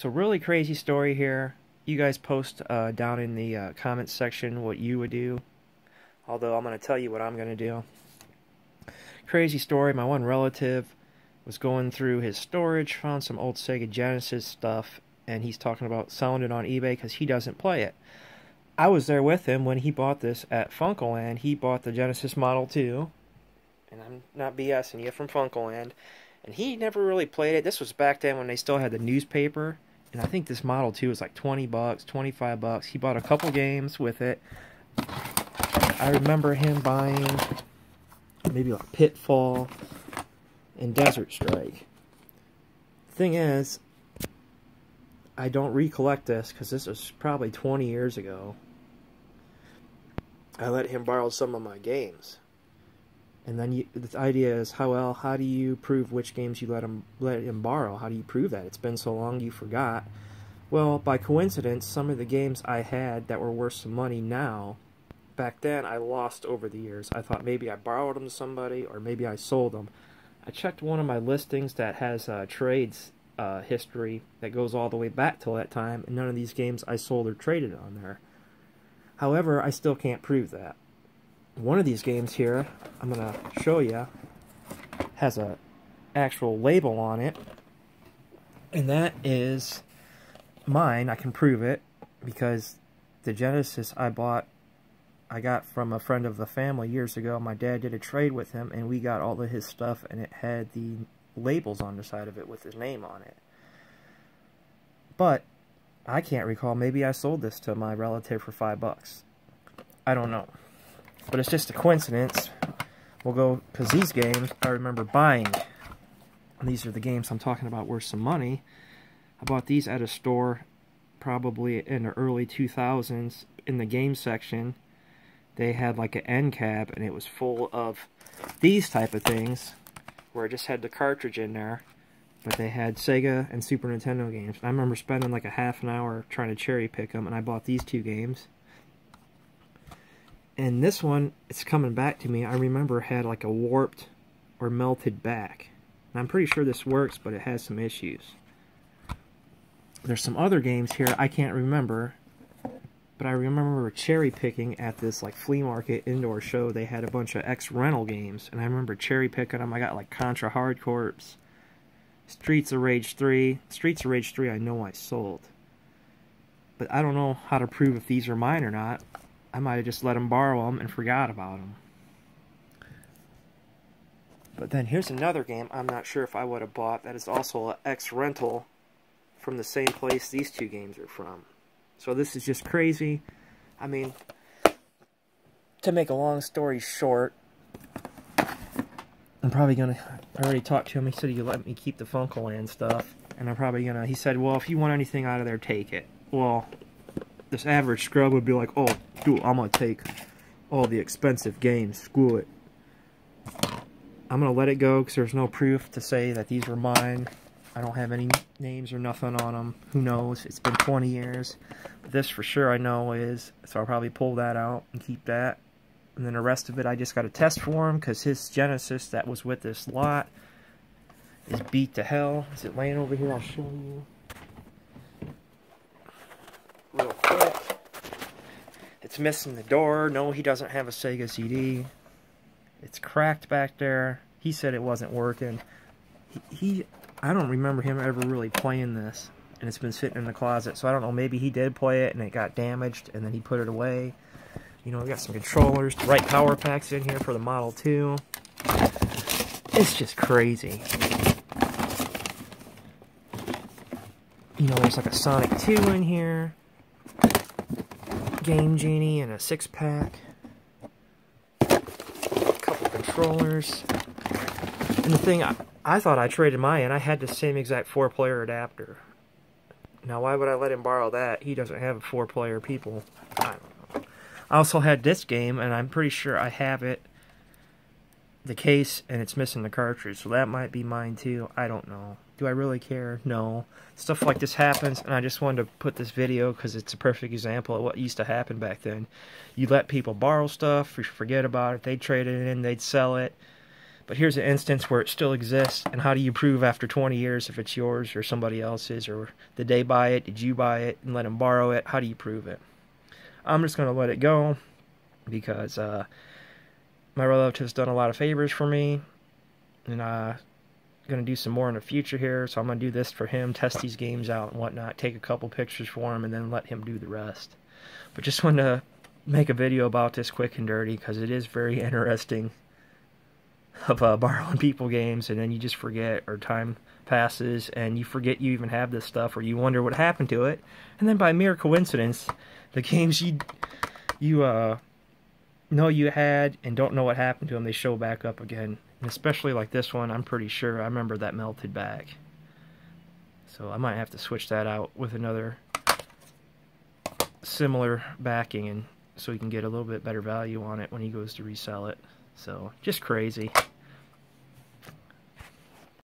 So really crazy story here. You guys post down in the comments section what you would do. Although I'm going to tell you what I'm going to do. Crazy story. My one relative was going through his storage, found some old Sega Genesis stuff, and he's talking about selling it on eBay because he doesn't play it. I was there with him when he bought this at Funkoland. He bought the Genesis Model 2, and I'm not BSing you, from Funkoland, and he never really played it. This was back then when they still had the newspaper, and I think this Model 2 was like 20 bucks, 25 bucks. He bought a couple games with it. I remember him buying maybe like Pitfall and Desert Strike. Thing is, I don't recollect this because this was probably 20 years ago. I let him borrow some of my games. And then the idea is, how do you prove which games you let him borrow? How do you prove that? It's been so long you forgot. Well, by coincidence, some of the games I had that were worth some money now, back then I lost over the years. I thought maybe I borrowed them to somebody or maybe I sold them. I checked one of my listings that has trades history that goes all the way back till that time, and none of these games I sold or traded on there. However, I still can't prove that. One of these games here, I'm going to show you, has a actual label on it, and that is mine. I can prove it because the Genesis I got from a friend of the family years ago. My dad did a trade with him, and we got all of his stuff, and it had the labels on the side of it with his name on it. But I can't recall. Maybe I sold this to my relative for $5. I don't know. But it's just a coincidence. We'll go, because these games I remember buying. And these are the games I'm talking about worth some money. I bought these at a store probably in the early 2000s in the game section. They had like an end cap, and it was full of these type of things, where it just had the cartridge in there, but they had Sega and Super Nintendo games. I remember spending like a half an hour trying to cherry pick them, and I bought these two games. And this one, it's coming back to me. I remember it had like a warped or melted back. And I'm pretty sure this works, but it has some issues. There's some other games here I can't remember. But I remember cherry picking at this like flea market indoor show. They had a bunch of ex-rental games, and I remember cherry picking them. I got like Contra Hard Corps, Streets of Rage 3. Streets of Rage 3 I know I sold. But I don't know how to prove if these are mine or not. I might have just let him borrow them and forgot about them. But then here's another game I'm not sure if I would have bought. That is also an ex-rental from the same place these two games are from. So this is just crazy. I mean, to make a long story short, I'm probably going to... I already talked to him. He said he'd let me keep the Funkoland stuff. And I'm probably going to... He said, well, if you want anything out of there, take it. Well, this average scrub would be like, oh, dude, I'm going to take all the expensive games. Screw it. I'm going to let it go because there's no proof to say that these were mine. I don't have any names or nothing on them. Who knows? It's been 20 years. But this for sure I know is. So I'll probably pull that out and keep that. And then the rest of it I just got to test for him because his Genesis that was with this lot is beat to hell. Is it laying over here? I'll show you. Real quick. It's missing the door. No, he doesn't have a Sega CD. It's cracked back there. He said it wasn't working. I don't remember him ever really playing this, and it's been sitting in the closet, so I don't know, maybe he did play it and it got damaged and then he put it away. You know, we got some controllers, the right power packs in here for the Model 2. It's just crazy. You know, there's like a Sonic 2 in here, Game Genie, and a 6-pack. A couple controllers. And the thing, I thought I traded mine, and I had the same exact 4-player adapter. Now, why would I let him borrow that? He doesn't have a 4-player people. I don't know. I also had this game, and I'm pretty sure I have it, the case, and it's missing the cartridge, so that might be mine too. I don't know. Do I really care? No. Stuff like this happens, and I just wanted to put this video because it's a perfect example of what used to happen back then. You let people borrow stuff, you forget about it, they'd trade it in, they'd sell it. But here's an instance where it still exists, and how do you prove after 20 years if it's yours or somebody else's, or did they buy it, did you buy it, and let them borrow it? How do you prove it? I'm just going to let it go, because my relative's done a lot of favors for me, and going to do some more in the future here, so I'm going to do this for him, test these games out and whatnot, take a couple pictures for him, and then let him do the rest. But just wanted to make a video about this quick and dirty, because it is very interesting of borrowing people games, and then you just forget, or time passes, and you forget you even have this stuff, or you wonder what happened to it, and then by mere coincidence, the games you know you had and don't know what happened to them, they show back up again. And especially like this one, I'm pretty sure I remember that melted back. So I might have to switch that out with another similar backing, and so he can get a little bit better value on it when he goes to resell it. So just crazy.